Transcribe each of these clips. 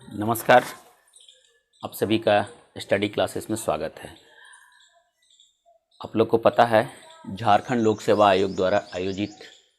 नमस्कार। आप सभी का स्टडी क्लासेस में स्वागत है। आप लोग को पता है झारखंड लोक सेवा आयोग द्वारा आयोजित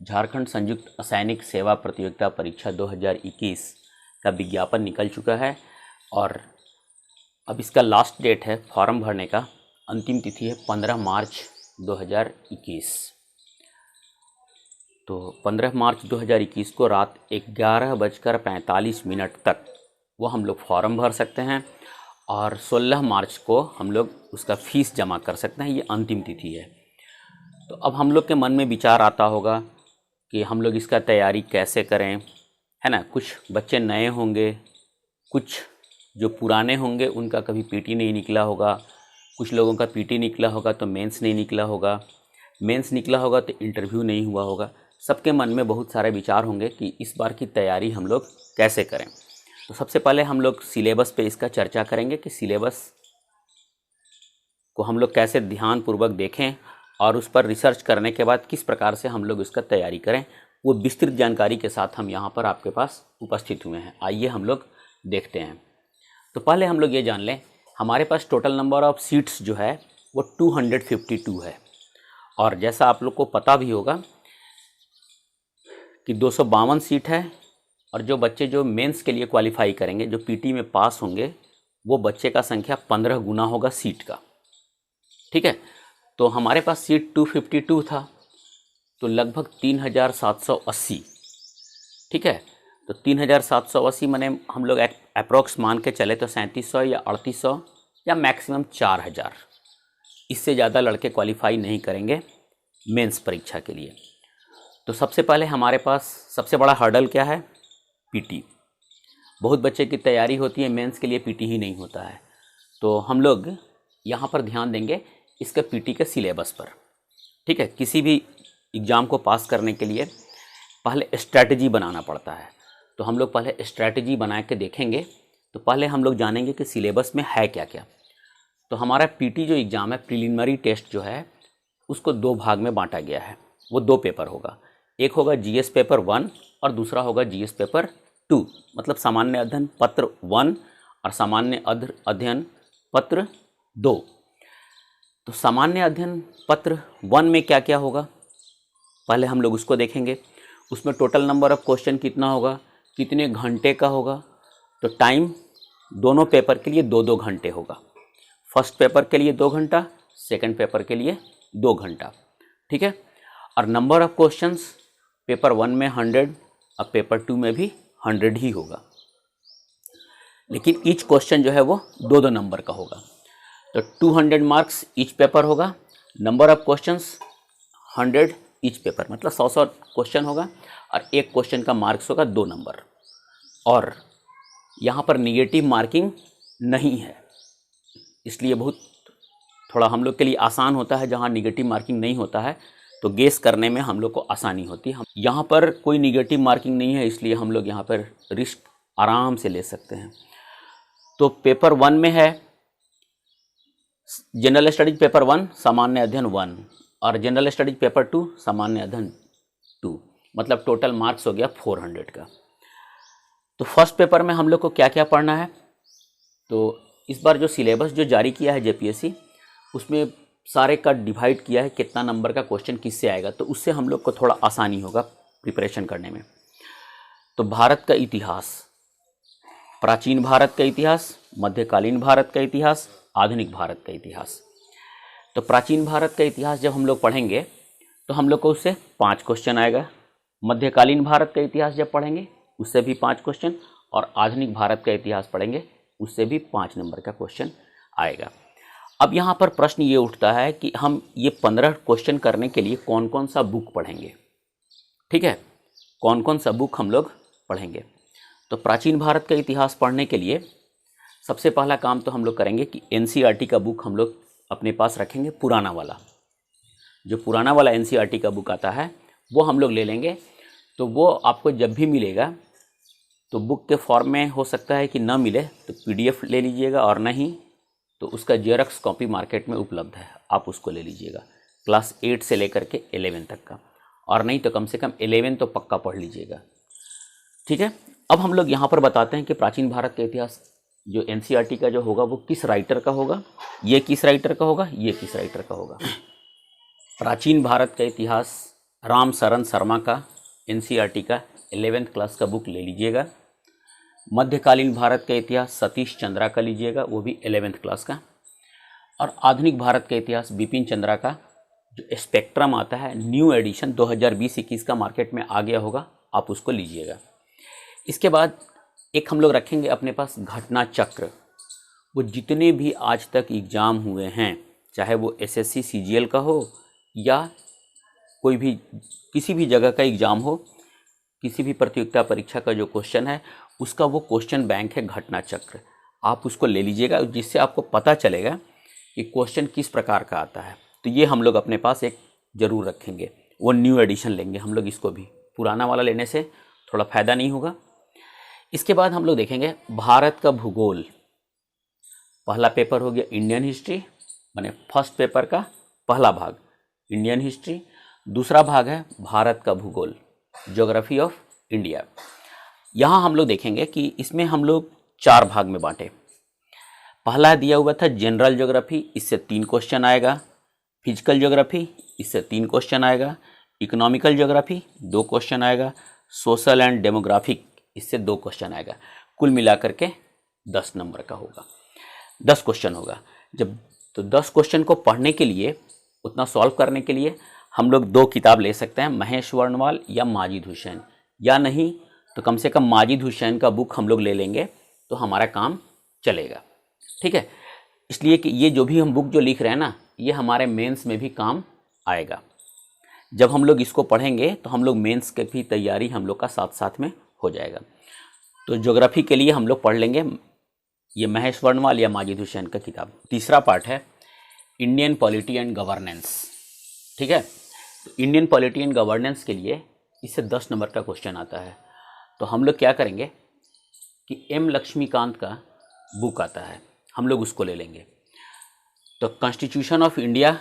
झारखंड संयुक्त असैनिक सेवा प्रतियोगिता परीक्षा 2021 का विज्ञापन निकल चुका है और अब इसका लास्ट डेट है फॉर्म भरने का। अंतिम तिथि है 15 मार्च 2021। तो 15 मार्च 2021 को रात 11:45 तक वो हम लोग फॉर्म भर सकते हैं और 16 मार्च को हम लोग उसका फ़ीस जमा कर सकते हैं। ये अंतिम तिथि है। तो अब हम लोग के मन में विचार आता होगा कि हम लोग इसका तैयारी कैसे करें, है ना। कुछ बच्चे नए होंगे, कुछ जो पुराने होंगे उनका कभी पीटी नहीं निकला होगा, कुछ लोगों का पीटी निकला होगा तो मेंस नहीं निकला होगा, मेंस निकला होगा तो इंटरव्यू नहीं हुआ होगा। सबके मन में बहुत सारे विचार होंगे कि इस बार की तैयारी हम लोग कैसे करें। तो सबसे पहले हम लोग सिलेबस पे इसका चर्चा करेंगे कि सिलेबस को हम लोग कैसे ध्यानपूर्वक देखें और उस पर रिसर्च करने के बाद किस प्रकार से हम लोग इसका तैयारी करें, वो विस्तृत जानकारी के साथ हम यहाँ पर आपके पास उपस्थित हुए हैं। आइए हम लोग देखते हैं। तो पहले हम लोग ये जान लें, हमारे पास टोटल नंबर ऑफ़ सीट्स जो है वो 252 है। और जैसा आप लोग को पता भी होगा कि 252 सीट है और जो बच्चे जो मेंस के लिए क्वालिफाई करेंगे, जो पीटी में पास होंगे, वो बच्चे का संख्या 15 गुना होगा सीट का। ठीक है। तो हमारे पास सीट 252 था तो लगभग 3780। ठीक है। तो 3780 माने हम लोग अप्रोक्स मान के चले तो 3700 या 3800 या मैक्सिमम 4000। इससे ज़्यादा लड़के क्वालिफाई नहीं करेंगे मेंस परीक्षा के लिए। तो सबसे पहले हमारे पास सबसे बड़ा हर्डल क्या है? पीटी। बहुत बच्चे की तैयारी होती है मेंस के लिए, पीटी ही नहीं होता है। तो हम लोग यहाँ पर ध्यान देंगे इसके पीटी के सिलेबस पर। ठीक है। किसी भी एग्ज़ाम को पास करने के लिए पहले स्ट्रैटेजी बनाना पड़ता है। तो हम लोग पहले स्ट्रैटेजी बना के देखेंगे। तो पहले हम लोग जानेंगे कि सिलेबस में है क्या क्या। तो हमारा पीटी जो एग्ज़ाम है, प्रीलिमिनरी टेस्ट जो है, उसको 2 भाग में बांटा गया है। वो 2 पेपर होगा। एक होगा जीएस पेपर 1 और दूसरा होगा जीएस पेपर 2, मतलब सामान्य अध्ययन पत्र 1 और सामान्य अध्ययन पत्र 2। तो सामान्य अध्ययन पत्र 1 में क्या क्या होगा, पहले हम लोग उसको देखेंगे। उसमें टोटल नंबर ऑफ क्वेश्चन कितना होगा, कितने घंटे का होगा। तो टाइम दोनों पेपर के लिए 2-2 घंटे होगा। फर्स्ट पेपर के लिए 2 घंटा, सेकंड पेपर के लिए 2 घंटा। ठीक है। और नंबर ऑफ क्वेश्चंस पेपर 1 में 100 और पेपर 2 में भी 100 ही होगा, लेकिन ईच क्वेश्चन जो है वो 2-2 नंबर का होगा। तो 200 मार्क्स ईच पेपर होगा। Number of questions 100 each paper, मतलब 100 क्वेश्चन होगा और एक क्वेश्चन का मार्क्स होगा 2 नंबर। और यहाँ पर निगेटिव मार्किंग नहीं है, इसलिए बहुत थोड़ा हम लोग के लिए आसान होता है। जहाँ निगेटिव मार्किंग नहीं होता है तो गेस करने में हम लोग को आसानी होती है। हम यहाँ पर कोई निगेटिव मार्किंग नहीं है, इसलिए हम लोग यहाँ पर रिस्क आराम से ले सकते हैं। तो पेपर 1 में है जनरल स्टडीज पेपर 1 सामान्य अध्ययन 1 और जनरल स्टडीज पेपर 2 सामान्य अध्ययन 2, मतलब टोटल मार्क्स हो गया 400 का। तो फर्स्ट पेपर में हम लोग को क्या क्या पढ़ना है, तो इस बार जो सिलेबस जो जारी किया है जेपीएससी, उसमें सारे का डिवाइड किया है कितना नंबर का क्वेश्चन किससे आएगा, तो उससे हम लोग को थोड़ा आसानी होगा प्रिपरेशन करने में। तो भारत का इतिहास, प्राचीन भारत का इतिहास, मध्यकालीन भारत का इतिहास, आधुनिक भारत का इतिहास। तो प्राचीन भारत का इतिहास जब हम लोग पढ़ेंगे तो हम लोग को उससे 5 क्वेश्चन आएगा। मध्यकालीन भारत का इतिहास जब पढ़ेंगे उससे भी 5 क्वेश्चन, और आधुनिक भारत का इतिहास पढ़ेंगे उससे भी 5 नंबर का क्वेश्चन आएगा। अब यहाँ पर प्रश्न ये उठता है कि हम ये 15 क्वेश्चन करने के लिए कौन कौन सा बुक पढ़ेंगे। ठीक है, कौन कौन सा बुक हम लोग पढ़ेंगे। तो प्राचीन भारत का इतिहास पढ़ने के लिए सबसे पहला काम तो हम लोग करेंगे कि एनसीईआरटी का बुक हम लोग अपने पास रखेंगे। पुराना वाला, जो पुराना वाला एनसीईआरटी का बुक आता है वो हम लोग ले लेंगे। तो वो आपको जब भी मिलेगा तो बुक के फॉर्म में हो सकता है कि ना मिले तो पीडीएफ ले लीजिएगा, और नहीं तो उसका जेरॉक्स कॉपी मार्केट में उपलब्ध है, आप उसको ले लीजिएगा। क्लास 8 से लेकर के 11 तक का, और नहीं तो कम से कम 11 तो पक्का पढ़ लीजिएगा। ठीक है। अब हम लोग यहाँ पर बताते हैं कि प्राचीन भारत का इतिहास जो एनसीईआरटी का जो होगा वो किस राइटर का होगा, ये किस राइटर का होगा, ये किस राइटर का होगा। प्राचीन भारत का इतिहास राम शरण शर्मा का एनसीईआरटी का 11th क्लास का बुक ले लीजिएगा। मध्यकालीन भारत का इतिहास सतीश चंद्रा का लीजिएगा, वो भी 11th क्लास का। और आधुनिक भारत का इतिहास बिपिन चंद्रा का जो स्पेक्ट्रम आता है न्यू एडिशन 2020-21 का मार्केट में आ गया होगा, आप उसको लीजिएगा। इसके बाद एक हम लोग रखेंगे अपने पास घटना चक्र। वो जितने भी आज तक एग्ज़ाम हुए हैं, चाहे वो एसएससी सीजीएल का हो या कोई भी किसी भी जगह का एग्ज़ाम हो, किसी भी प्रतियोगिता परीक्षा का जो क्वेश्चन है उसका वो क्वेश्चन बैंक है घटना चक्र। आप उसको ले लीजिएगा, जिससे आपको पता चलेगा कि क्वेश्चन किस प्रकार का आता है। तो ये हम लोग अपने पास एक ज़रूर रखेंगे। वो न्यू एडिशन लेंगे हम लोग, इसको भी पुराना वाला लेने से थोड़ा फ़ायदा नहीं होगा। इसके बाद हम लोग देखेंगे भारत का भूगोल। पहला पेपर हो गया इंडियन हिस्ट्री, माने फर्स्ट पेपर का पहला भाग इंडियन हिस्ट्री। दूसरा भाग है भारत का भूगोल, ज्योग्राफी ऑफ इंडिया। यहाँ हम लोग देखेंगे कि इसमें हम लोग 4 भाग में बांटे। पहला दिया हुआ था जनरल ज्योग्राफी, इससे 3 क्वेश्चन आएगा। फिजिकल ज्योग्राफी, इससे 3 क्वेश्चन आएगा। इकोनॉमिकल ज्योग्राफी 2 क्वेश्चन आएगा। सोशल एंड डेमोग्राफिक, इससे 2 क्वेश्चन आएगा। कुल मिलाकर के 10 नंबर का होगा, 10 क्वेश्चन होगा। जब तो 10 क्वेश्चन को पढ़ने के लिए, उतना सॉल्व करने के लिए हम लोग 2 किताब ले सकते हैं, महेश वर्णवाल या माजिद हुसैन, या नहीं तो कम से कम माजिद हुसैन का बुक हम लोग ले लेंगे तो हमारा काम चलेगा। ठीक है, इसलिए कि ये जो भी हम बुक जो लिख रहे हैं ना, ये हमारे मेंस में भी काम आएगा। जब हम लोग इसको पढ़ेंगे तो हम लोग मेंस की भी तैयारी हम लोग का साथ साथ में हो जाएगा। तो ज्योग्राफी के लिए हम लोग पढ़ लेंगे ये महेश वर्णवाल या माजिद हुसैन का किताब। तीसरा पार्ट है इंडियन पॉलिटी एंड गवर्नेंस। ठीक है, तो इंडियन पॉलिटी एंड गवर्नेंस के लिए इससे 10 नंबर का क्वेश्चन आता है। तो हम लोग क्या करेंगे कि एम लक्ष्मीकांत का बुक आता है, हम लोग उसको ले लेंगे। तो कॉन्स्टिट्यूशन ऑफ इंडिया,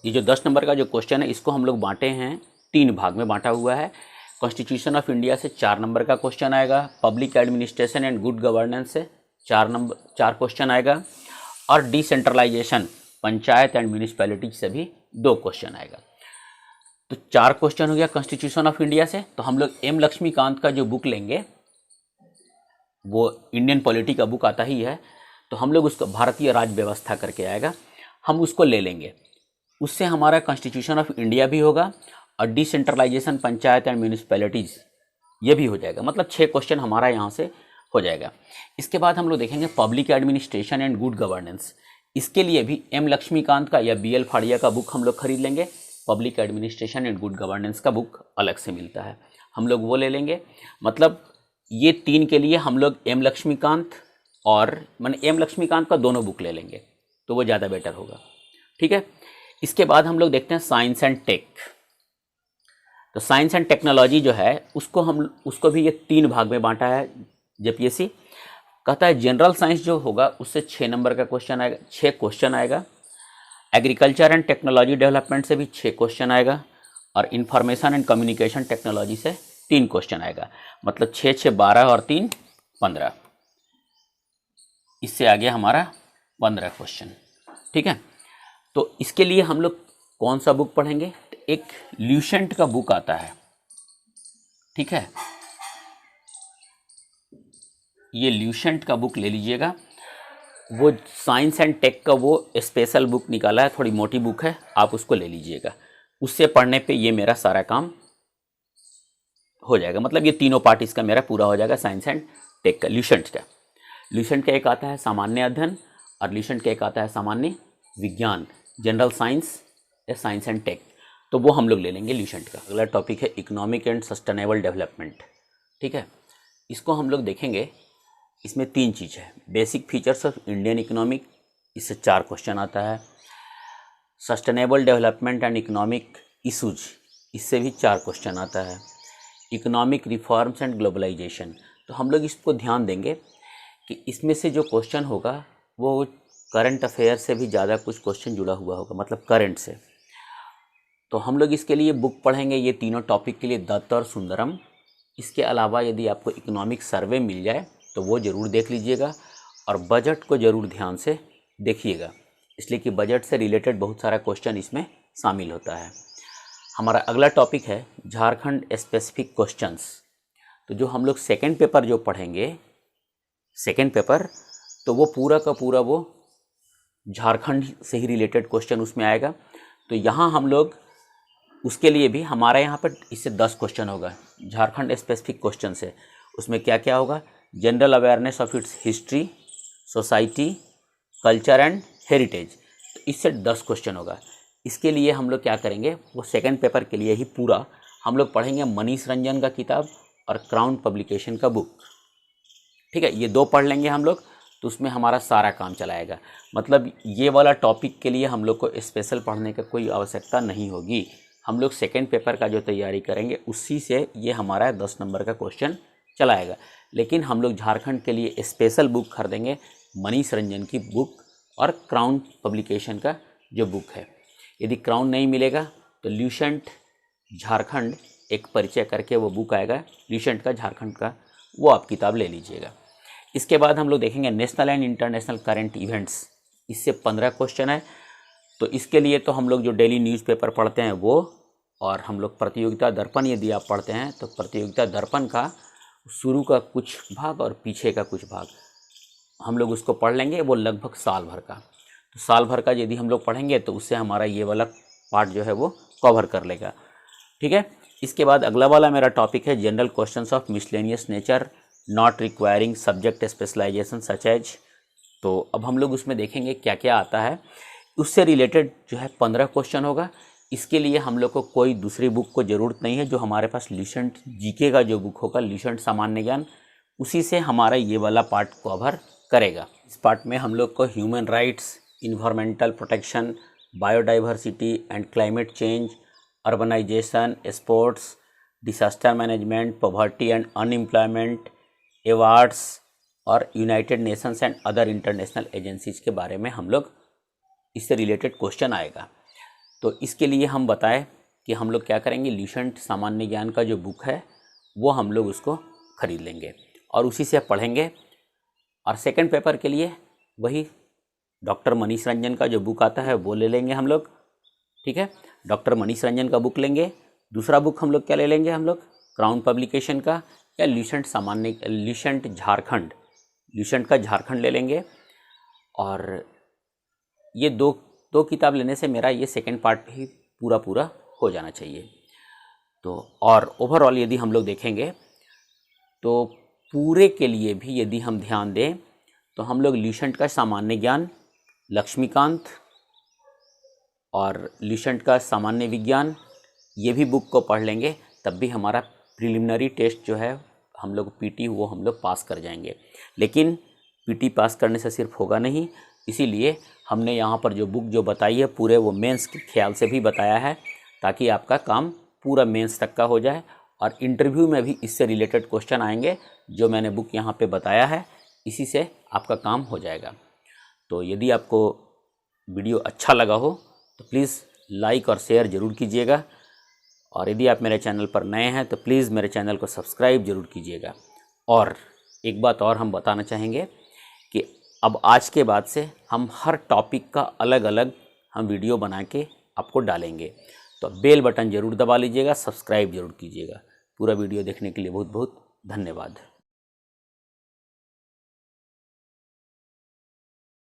ये जो 10 नंबर का जो क्वेश्चन है इसको हम लोग बांटे हैं, 3 भाग में बांटा हुआ है। कॉन्स्टिट्यूशन ऑफ इंडिया से 4 नंबर का क्वेश्चन आएगा। Public administration and good governance से 4 क्वेश्चन आएगा। और डिसेंट्रलाइजेशन, पंचायत एंड म्यूनिसिपैलिटी से भी 2 क्वेश्चन आएगा। तो 4 क्वेश्चन हो गया कॉन्स्टिट्यूशन ऑफ इंडिया से। तो हम लोग एम लक्ष्मीकांत का जो बुक लेंगे, वो इंडियन पॉलिटी का बुक आता ही है, तो हम लोग उसको भारतीय राज्य व्यवस्था करके आएगा, हम उसको ले लेंगे। उससे हमारा कॉन्स्टिट्यूशन ऑफ इंडिया भी होगा और डिसेंट्रलाइजेशन, पंचायत एंड म्यूनिसिपैलिटीज़ ये भी हो जाएगा। मतलब 6 क्वेश्चन हमारा यहाँ से हो जाएगा। इसके बाद हम लोग देखेंगे public administration and good governance. इसके लिए भी एम लक्ष्मीकांत का या BL फाड़िया का बुक हम लोग खरीद लेंगे। Public administration and good governance का बुक अलग से मिलता है, हम लोग वो ले लेंगे। मतलब ये 3 के लिए हम लोग एम लक्ष्मीकांत और एम लक्ष्मीकांत का दोनों बुक ले लेंगे तो वो ज़्यादा बेटर होगा। ठीक है, इसके बाद हम लोग देखते हैं साइंस एंड टेक। तो साइंस एंड टेक्नोलॉजी जो है उसको भी ये 3 भाग में बांटा है। जेपीएससी कहता है जनरल साइंस जो होगा उससे 6 नंबर का क्वेश्चन आएगा, 6 क्वेश्चन आएगा। एग्रीकल्चर एंड टेक्नोलॉजी डेवलपमेंट से भी 6 क्वेश्चन आएगा। और इंफॉर्मेशन एंड कम्युनिकेशन टेक्नोलॉजी से 3 क्वेश्चन आएगा। मतलब 6 6 12 और 3 15, इससे आगे हमारा 15 क्वेश्चन। ठीक है, तो इसके लिए हम लोग कौन सा बुक पढ़ेंगे? तो एक ल्यूसेंट का बुक आता है। ठीक है, ये ल्यूसेंट का बुक ले लीजिएगा। वो साइंस एंड टेक का वो स्पेशल बुक निकाला है, थोड़ी मोटी बुक है, आप उसको ले लीजिएगा। उससे पढ़ने पे ये मेरा सारा काम हो जाएगा। मतलब ये तीनों पार्ट इसका मेरा पूरा हो जाएगा, साइंस एंड टेक का, ल्यूसेंट का। ल्यूसेंट का एक आता है सामान्य अध्ययन और ल्यूसेंट का एक आता है सामान्य विज्ञान, जनरल साइंस या साइंस एंड टेक। तो वो हम लोग ले लेंगे ल्यूसेंट का। अगला टॉपिक है इकोनॉमिक एंड सस्टेनेबल डेवलपमेंट। ठीक है, इसको हम लोग देखेंगे। इसमें 3 चीज़ है। Basic features of Indian economic, इससे 4 क्वेश्चन आता है। Sustainable development and economic issues, इससे भी 4 क्वेश्चन आता है। इकोनॉमिक रिफॉर्म्स एंड ग्लोबलाइजेशन, तो हम लोग इसको ध्यान देंगे कि इसमें से जो क्वेश्चन होगा वो करंट अफेयर से भी ज़्यादा कुछ क्वेश्चन जुड़ा हुआ होगा, मतलब करंट से। तो हम लोग इसके लिए बुक पढ़ेंगे ये तीनों टॉपिक के लिए, दत्त और सुंदरम इसके अलावा यदि आपको इकोनॉमिक सर्वे मिल जाए तो वो ज़रूर देख लीजिएगा, और बजट को ज़रूर ध्यान से देखिएगा, इसलिए कि बजट से रिलेटेड बहुत सारा क्वेश्चन इसमें शामिल होता है। हमारा अगला टॉपिक है झारखंड स्पेसिफिक क्वेश्चंस। तो जो हम लोग सेकेंड पेपर जो पढ़ेंगे, सेकेंड पेपर, तो वो पूरा का पूरा वो झारखंड से ही रिलेटेड क्वेश्चन उसमें आएगा। तो यहाँ हम लोग उसके लिए भी हमारे यहाँ पर इससे 10 क्वेश्चन होगा झारखंड स्पेसिफिक क्वेश्चन से। उसमें क्या क्या होगा? General awareness of its history, society, culture and heritage. तो इससे 10 क्वेश्चन होगा। इसके लिए हम लोग क्या करेंगे, वो सेकंड पेपर के लिए ही पूरा हम लोग पढ़ेंगे मनीष रंजन का किताब और क्राउन पब्लिकेशन का बुक। ठीक है, ये 2 पढ़ लेंगे हम लोग, तो उसमें हमारा सारा काम चलाएगा। मतलब ये वाला टॉपिक के लिए हम लोग को स्पेशल पढ़ने का कोई आवश्यकता नहीं होगी। हम लोग सेकंड पेपर का जो तैयारी करेंगे उसी से ये हमारा 10 नंबर का क्वेश्चन चलाएगा। लेकिन हम लोग झारखंड के लिए स्पेशल बुक खरीदेंगे, मनीष रंजन की बुक और क्राउन पब्लिकेशन का जो बुक है। यदि क्राउन नहीं मिलेगा तो ल्यूसेंट झारखंड एक परिचय करके वो बुक आएगा, ल्यूसेंट का झारखंड का, वो आप किताब ले लीजिएगा। इसके बाद हम लोग देखेंगे national and international current events. इससे 15 क्वेश्चन है। तो इसके लिए तो हम लोग जो डेली न्यूज़पेपर पढ़ते हैं वो, और हम लोग प्रतियोगिता दर्पण यदि आप पढ़ते हैं तो प्रतियोगिता दर्पण का शुरू का कुछ भाग और पीछे का कुछ भाग हम लोग उसको पढ़ लेंगे, वो लगभग साल भर का। तो साल भर का यदि हम लोग पढ़ेंगे तो उससे हमारा ये वाला पार्ट जो है वो कवर कर लेगा। ठीक है, इसके बाद अगला वाला मेरा टॉपिक है general questions of miscellaneous nature not requiring subject specialisation such as. तो अब हम लोग उसमें देखेंगे क्या क्या आता है। उससे रिलेटेड जो है 15 क्वेश्चन होगा। इसके लिए हम लोग को कोई दूसरी बुक को ज़रूरत नहीं है। जो हमारे पास ल्यूसेंट जीके का जो बुक होगा, ल्यूसेंट सामान्य ज्ञान, उसी से हमारा ये वाला पार्ट कवर करेगा। इस पार्ट में हम लोग को human rights, environmental protection, biodiversity and climate change, urbanisation, sports, disaster management, poverty and unemployment, awards और United Nations and other international agencies के बारे में हम लोग इससे रिलेटेड क्वेश्चन आएगा। तो इसके लिए हम बताएं कि हम लोग क्या करेंगे, ल्यूसेंट सामान्य ज्ञान का जो बुक है वो हम लोग उसको ख़रीद लेंगे और उसी से पढ़ेंगे। और सेकंड पेपर के लिए वही डॉक्टर मनीष रंजन का जो बुक आता है वो ले लेंगे हम लोग। ठीक है, डॉक्टर मनीष रंजन का बुक लेंगे। दूसरा बुक हम लोग क्या ले लेंगे, हम लोग क्राउन पब्लिकेशन का या ल्यूसेंट झारखंड, ल्यूसेंट का झारखंड ले लेंगे। और ये दो किताब लेने से मेरा ये सेकंड पार्ट भी ही पूरा हो जाना चाहिए। तो और ओवरऑल यदि हम लोग देखेंगे तो पूरे के लिए भी यदि हम ध्यान दें तो हम लोग ल्यूसेंट का सामान्य ज्ञान, लक्ष्मीकांत और ल्यूसेंट का सामान्य विज्ञान, ये भी बुक को पढ़ लेंगे, तब भी हमारा प्रिलिमिनरी टेस्ट जो है हम लोग पीटी वो हम लोग पास कर जाएंगे। लेकिन पीटी पास करने से सिर्फ होगा नहीं, इसीलिए हमने यहाँ पर जो बुक जो बताई है पूरे वो मेंस के ख्याल से भी बताया है, ताकि आपका काम पूरा मेंस तक का हो जाए। और इंटरव्यू में भी इससे रिलेटेड क्वेश्चन आएंगे, जो मैंने बुक यहाँ पे बताया है, इसी से आपका काम हो जाएगा। तो यदि आपको वीडियो अच्छा लगा हो तो प्लीज़ लाइक और शेयर ज़रूर कीजिएगा। और यदि आप मेरे चैनल पर नए हैं तो प्लीज़ मेरे चैनल को सब्सक्राइब ज़रूर कीजिएगा। और एक बात और हम बताना चाहेंगे कि अब आज के बाद से हम हर टॉपिक का अलग अलग हम वीडियो बना के आपको डालेंगे। तो बेल बटन ज़रूर दबा लीजिएगा, सब्सक्राइब ज़रूर कीजिएगा। पूरा वीडियो देखने के लिए बहुत बहुत धन्यवाद।